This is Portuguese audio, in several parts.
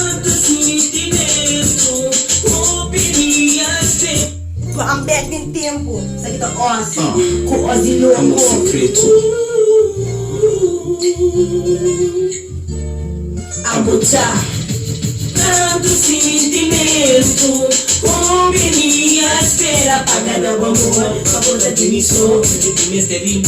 tanto sentimento, opiniões de... Ang bad din tempo sa kita Ozzy, com Ozzy louco. Amor secreto. Amor já. Tanto sentimento, opiniões espera pagar na amor, favor da dimissão, de mistério.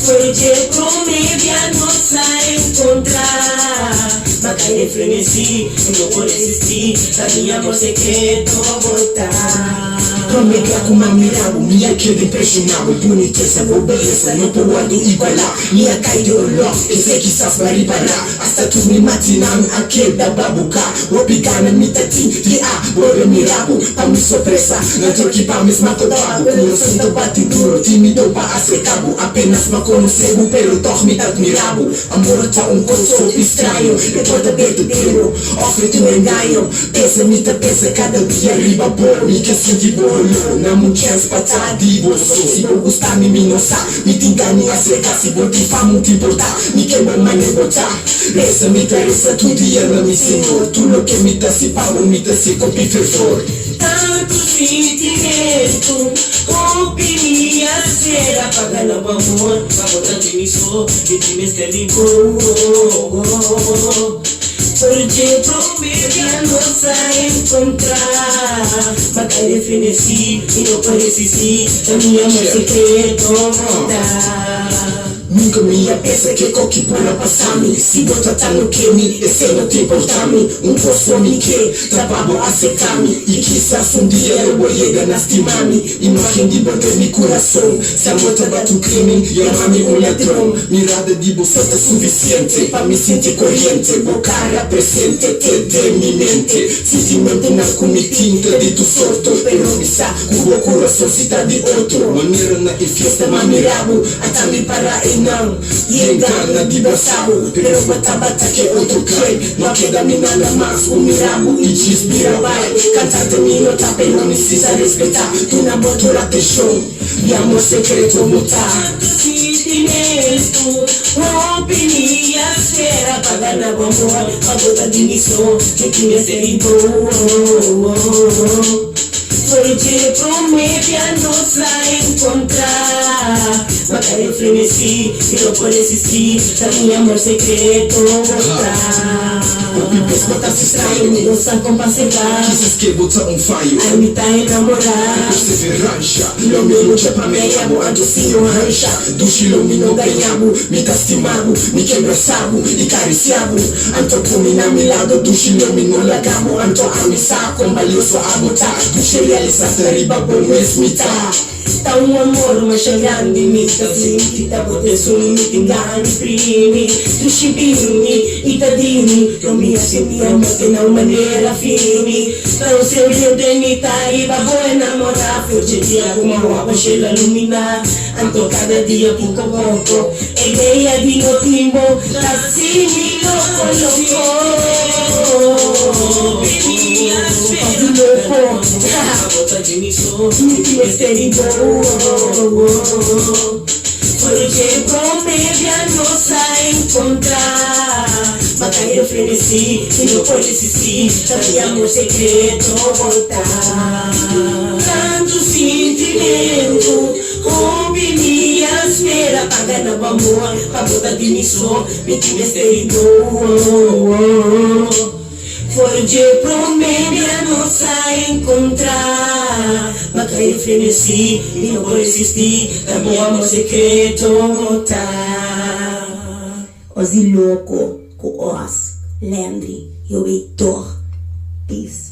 Foi de prometer nossa encontrar, mas cai frenesi, não pode existir, da minha amor secreto voltar. Prometia com uma mirada, minha queda impressionava. Boniteza, beleza, não pode igualar. Minha cai de olhar, que sei que sabe reparar. Hasta tu me matinam, a queda babuca. Vou picar na mitatim, de bora mirabo. Pa me sorpresa, na troque pa me esmacodado. Coração bate duro, tímido pa acecabo. Apenas me conhecebo, pero dorme te admirabo. Amor tá conceito estranho, depois de verdadeiro. Ofre-te um engaio, pensa-me te pensa cada dia riba bom. Me que senti bom. Na chance pra tá divo. Se vou gostar, me não sabe. Me te engane a secar. Se vou te far muito importar. Me queima, mas nem botar. Essa me interessa tudo dia na me senhor. Tu não quer me tá se pau, me tá se copi fervor. Tanto sentimento, opiniões será pagando o amor, favor da dimissão, de mistério. Porque prometer nossa encontrar, mas cai frenesi, e não parece sim, a minha amor secreto voltar. Nunca me pensa que qualquer pula passar-me. Se vou tratar no que me, esse não te importar-me. Posso me que, trabalho a secar-me. E quizás dia eu vou chegar na estimar-me. Imagem de bater meu coração. Se a moto bate um crime, chama-me ladrão. Mirada de bolsa tá suficiente para me sentir corrente. Boca presente, te mi mente. Sentimento na comitinta de tu sorto. Pero me sa, o meu coração se tá de outro. Maneira na fiesta, mas mirabo, até me parar não, e engana de braçado. Pero bata que outro cai. Não queda me nada mais. O mirabo e desvira vai. Cantar de mim não tá bem, não precisa respeitar. Tu na botura te show, e amor secreto mutar. Tanto sentimento, opiniões será pagar na amor, favor da dimissão, que mistério. Foi de prometer nossa encontrar, mas cai frenesi, e não pode existir, da minha amor secreto voltar. O pipes botar-se estranho, não sabe como passear, quisas que botar faio. a me tá enamorar. Perseverança, não me luta pra me amo. Ando sim eu rancha, do chilo me não ganhamo. Me tá estimado, me quebraçado e cariciado. Anto comi na mi lado, do chilo me não lagamo. Anto amissar, com valioso a botar. Do cheio alisata, riba bom mesmo tá. Tá um amor, mas chegando de mim, tá assim, que tá botando me tingando, prime, tu chibini, e tá dini, não me assumi, mas de não maneira firme. Pra o seu rio de mim, tá riba, boa namorar, foi de dia com uma água cheia lumina, anto cada dia pouco a pouco, ideia de no timbo, tá assim, me louco. Bota de missão, mistério. Foi de prometer nossa encontrar, mas cai frenesi, e não pode existir, da minha amor secreto voltar. Tanto sentimento, opiniões espera pagar na amor, favor da dimissão, mistério. Foi de prometer nossa encontrar, mas cai frenesi, e não pode existir, da minha amor secreto voltar. Ozzy louco, com Oz, Landry, eu Heitor. Peace.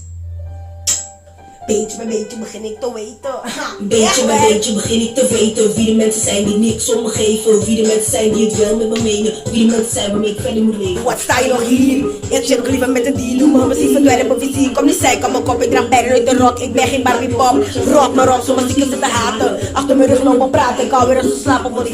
Beetje begin ik te weten. Beetje begin ik te weten wie de mensen zijn die niks om me geven. Wie de mensen zijn die het wel met me menen. Wie de mensen zijn waarmee ik verder moet leven. Wat sta je nog hier? Ik zit nog liever met een deal. Doe me misschien verdwijnen op visie. Kom niet zeiken, mijn kop, ik draag bijna uit de rok. Ik ben geen Barbie pop. Rock me op, zoals ik zit te haten. Achter mijn rug nog wel praten. Ik hou weer als een slapen, want ik...